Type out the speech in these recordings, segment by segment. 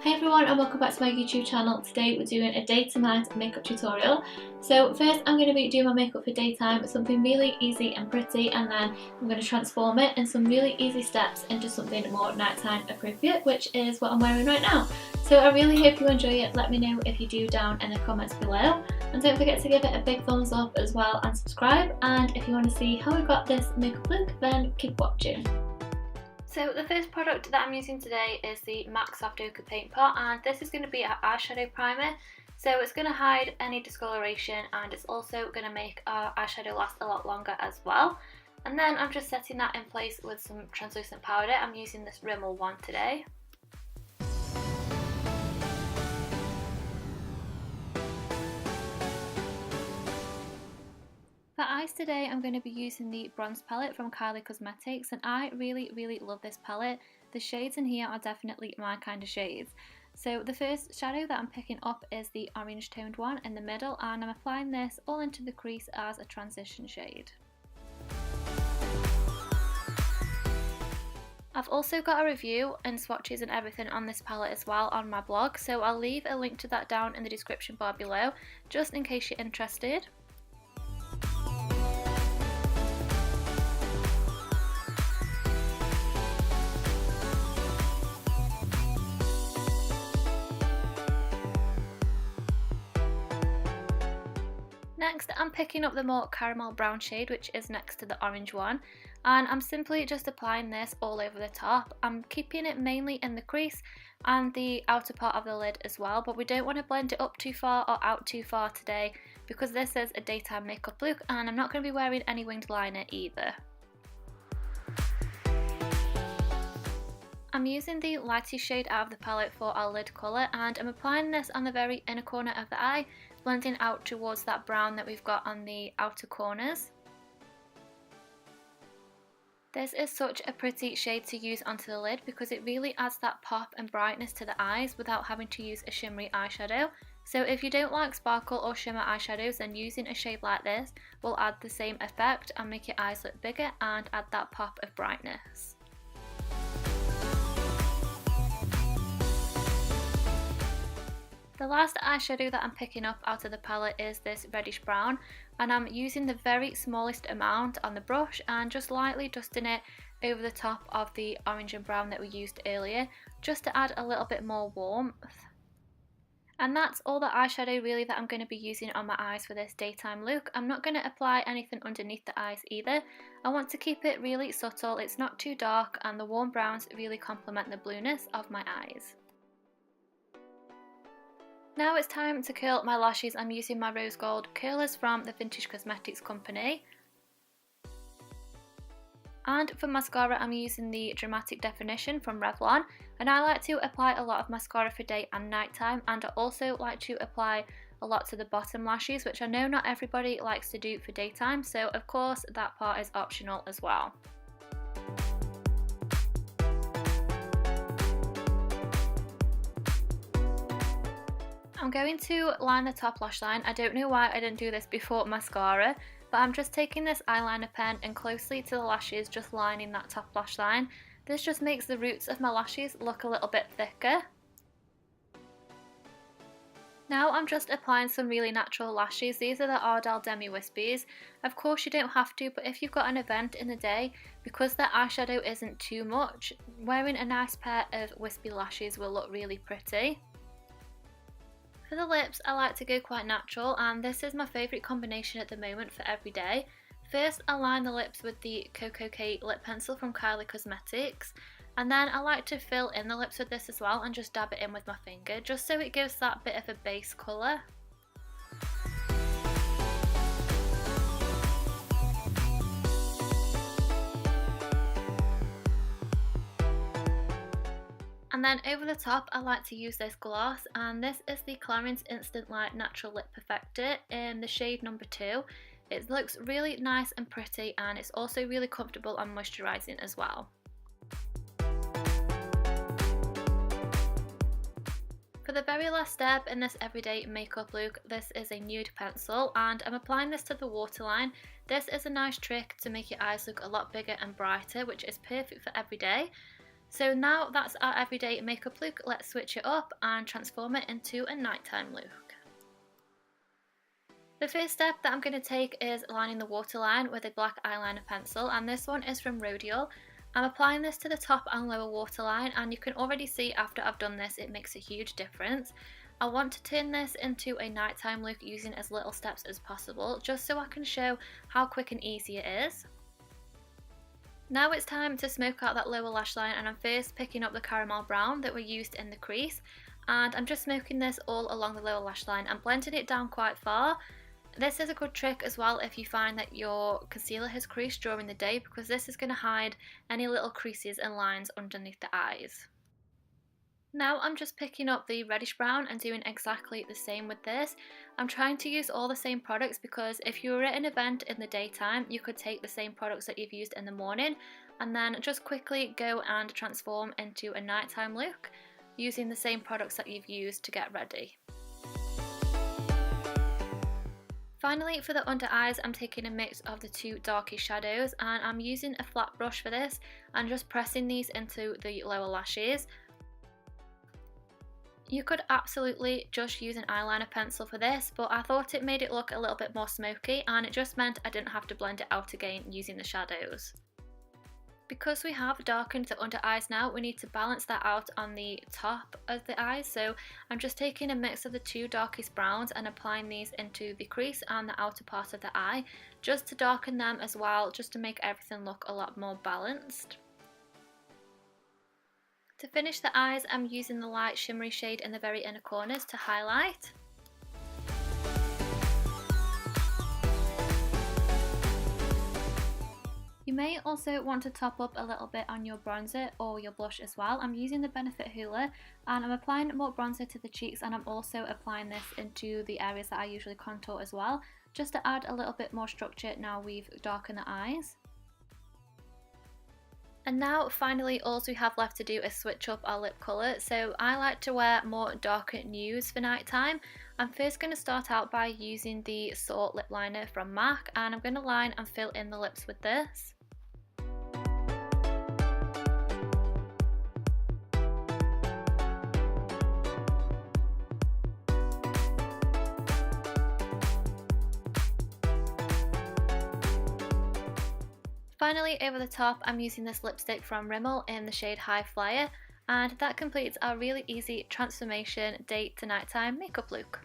Hey everyone and welcome back to my YouTube channel. Today we're doing a day to night makeup tutorial. So first I'm going to be doing my makeup for daytime, something really easy and pretty, and then I'm going to transform it in some really easy steps into something more nighttime appropriate, which is what I'm wearing right now. So I really hope you enjoy it. Let me know if you do down in the comments below, and don't forget to give it a big thumbs up as well and subscribe. And if you want to see how I got this makeup look, then keep watching. So the first product that I'm using today is the MAC Soft Ochre Paint Pot, and this is going to be our eyeshadow primer. So it's going to hide any discoloration, and it's also going to make our eyeshadow last a lot longer as well. And then I'm just setting that in place with some translucent powder. I'm using this Rimmel one today. For eyes today, I'm going to be using the bronze palette from Kylie Kosmetics, and I really love this palette. The shades in here are definitely my kind of shades. So the first shadow that I'm picking up is the orange toned one in the middle, and I'm applying this all into the crease as a transition shade. I've also got a review and swatches and everything on this palette as well on my blog, so I'll leave a link to that down in the description bar below, just in case you're interested. Next, I'm picking up the more caramel brown shade, which is next to the orange one, and I'm simply just applying this all over the top. I'm keeping it mainly in the crease and the outer part of the lid as well, but we don't want to blend it up too far or out too far today because this is a daytime makeup look, and I'm not going to be wearing any winged liner either. I'm using the lightest shade out of the palette for our lid colour, and I'm applying this on the very inner corner of the eye, blending out towards that brown that we've got on the outer corners. This is such a pretty shade to use onto the lid because it really adds that pop and brightness to the eyes without having to use a shimmery eyeshadow. So if you don't like sparkle or shimmer eyeshadows, then using a shade like this will add the same effect and make your eyes look bigger and add that pop of brightness. The last eyeshadow that I'm picking up out of the palette is this reddish brown, and I'm using the very smallest amount on the brush and just lightly dusting it over the top of the orange and brown that we used earlier, just to add a little bit more warmth. And that's all the eyeshadow really that I'm going to be using on my eyes for this daytime look. I'm not going to apply anything underneath the eyes either. I want to keep it really subtle, it's not too dark, and the warm browns really complement the blueness of my eyes. Now it's time to curl my lashes. I'm using my rose gold curlers from the Vintage Cosmetics company. And for mascara, I'm using the Dramatic Definition from Revlon, and I like to apply a lot of mascara for day and night time, and I also like to apply a lot to the bottom lashes, which I know not everybody likes to do for daytime, so of course that part is optional as well. I'm going to line the top lash line. I don't know why I didn't do this before mascara, but I'm just taking this eyeliner pen and closely to the lashes, just lining that top lash line. This just makes the roots of my lashes look a little bit thicker. Now I'm just applying some really natural lashes. These are the Ardell Demi Wispies. Of course you don't have to, but if you've got an event in the day, because the eyeshadow isn't too much, wearing a nice pair of wispy lashes will look really pretty. For the lips, I like to go quite natural, and this is my favourite combination at the moment for every day. First, I line the lips with the KoKo lip pencil from Kylie Cosmetics, and then I like to fill in the lips with this as well and just dab it in with my finger, just so it gives that bit of a base colour. And then over the top, I like to use this gloss, and this is the Clarins Instant Light Natural Lip Perfector in the shade number 2. It looks really nice and pretty, and it's also really comfortable and moisturising as well. For the very last step in this everyday makeup look, this is a nude pencil, and I'm applying this to the waterline. This is a nice trick to make your eyes look a lot bigger and brighter, which is perfect for every day. So now that's our everyday makeup look, let's switch it up and transform it into a nighttime look. The first step that I'm going to take is lining the waterline with a black eyeliner pencil, and this one is from Rodial. I'm applying this to the top and lower waterline, and you can already see after I've done this it makes a huge difference. I want to turn this into a nighttime look using as little steps as possible, just so I can show how quick and easy it is. Now it's time to smoke out that lower lash line, and I'm first picking up the caramel brown that we used in the crease, and I'm just smoking this all along the lower lash line and blending it down quite far. This is a good trick as well if you find that your concealer has creased during the day, because this is going to hide any little creases and lines underneath the eyes. Now I'm just picking up the reddish brown and doing exactly the same with this. I'm trying to use all the same products, because if you were at an event in the daytime you could take the same products that you've used in the morning and then just quickly go and transform into a nighttime look using the same products that you've used to get ready. Finally, for the under eyes, I'm taking a mix of the two darkest shadows, and I'm using a flat brush for this and just pressing these into the lower lashes. You could absolutely just use an eyeliner pencil for this, but I thought it made it look a little bit more smoky, and it just meant I didn't have to blend it out again using the shadows. Because we have darkened the under eyes now, we need to balance that out on the top of the eyes, so I'm just taking a mix of the two darkest browns and applying these into the crease and the outer part of the eye, just to darken them as well, just to make everything look a lot more balanced. To finish the eyes, I'm using the light shimmery shade in the very inner corners to highlight. You may also want to top up a little bit on your bronzer or your blush as well. I'm using the Benefit Hoola, and I'm applying more bronzer to the cheeks, and I'm also applying this into the areas that I usually contour as well, just to add a little bit more structure now we've darkened the eyes. And now finally all we have left to do is switch up our lip colour. So I like to wear more darker nudes for nighttime. I'm first going to start out by using the Soar Lip Liner from MAC, and I'm going to line and fill in the lips with this. Finally, over the top, I'm using this lipstick from Rimmel in the shade High Flyer, and that completes our really easy transformation day to nighttime makeup look.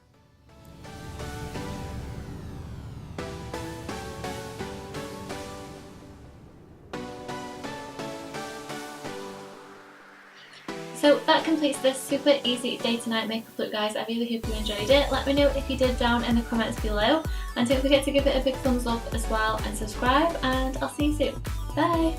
So that completes this super easy day to night makeup look, guys. I really hope you enjoyed it. Let me know if you did down in the comments below, and don't forget to give it a big thumbs up as well and subscribe, and I'll see you soon. Bye!